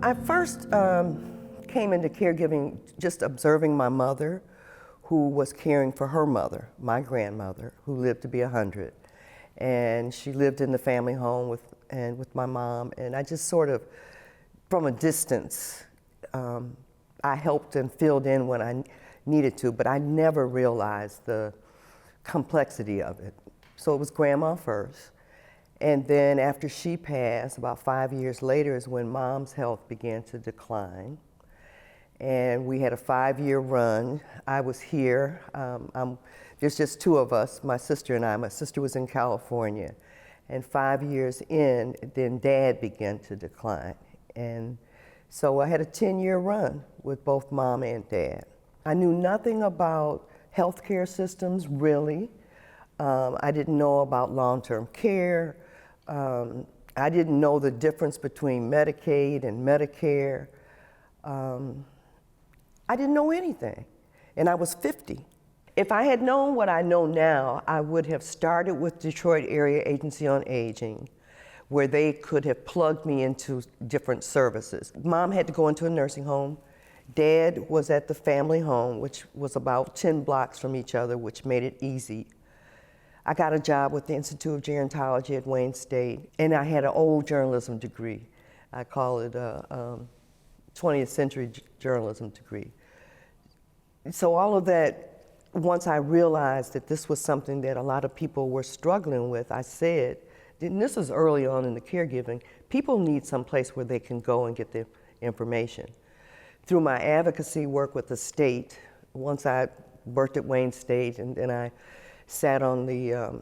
I first came into caregiving just observing my mother, who was caring for her mother, my grandmother, who lived to be 100. And she lived in the family home with my mom. And I just sort of, from a distance, I helped and filled in when I needed to, but I never realized the complexity of it. So it was grandma first. And then after she passed, about 5 years later is when mom's health began to decline. And we had a 5-year run. I was here. There's just two of us, my sister and I. My sister was in California. And 5 years in, then Dad began to decline. And so I had a 10-year run with both Mom and Dad. I knew nothing about healthcare systems, really. I didn't know about long-term care. I didn't know the difference between Medicaid and Medicare. I didn't know anything, and I was 50. If I had known what I know now, I would have started with Detroit Area Agency on Aging, where they could have plugged me into different services. Mom had to go into a nursing home. Dad was at the family home, which was about 10 blocks from each other, which made it easy. I got a job with the Institute of Gerontology at Wayne State, and I had an old journalism degree. I call it a 20th century journalism degree. So all of that, once I realized that this was something that a lot of people were struggling with, I said, and this is early on in the caregiving, people need some place where they can go and get their information. Through my advocacy work with the state, once I worked at Wayne State and then I sat on the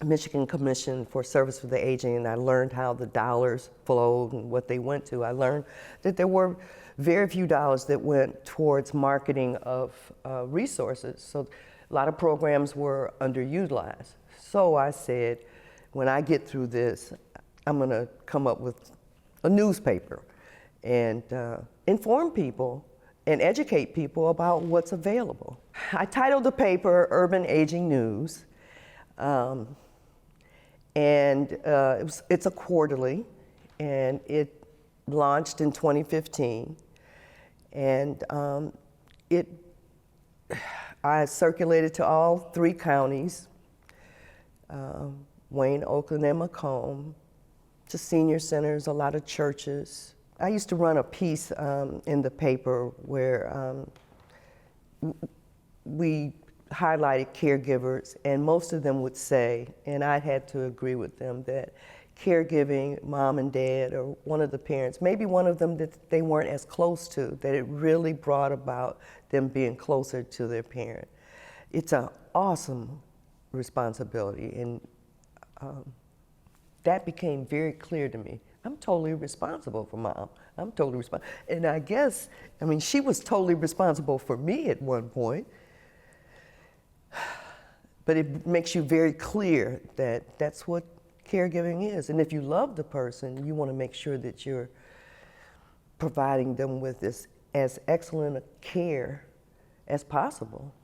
Michigan Commission for Service for the Aging, and I learned how the dollars flowed and what they went to. I learned that there were very few dollars that went towards marketing of resources. So a lot of programs were underutilized. So I said, when I get through this, I'm gonna come up with a newspaper and inform people and educate people about what's available. I titled the paper Urban Aging News. It's a quarterly, and it launched in 2015. And I circulated to all 3 counties, Wayne, Oakland, and Macomb, to senior centers, a lot of churches. I used to run a piece in the paper where we highlighted caregivers, and most of them would say, and I had to agree with them, that caregiving, mom and dad, or one of the parents, maybe one of them that they weren't as close to, that it really brought about them being closer to their parent. It's an awesome responsibility, and that became very clear to me. I'm totally responsible for mom. I'm totally responsible. And I guess, I mean, she was totally responsible for me at one point. But it makes you very clear that that's what caregiving is. And if you love the person, you want to make sure that you're providing them with this as excellent a care as possible.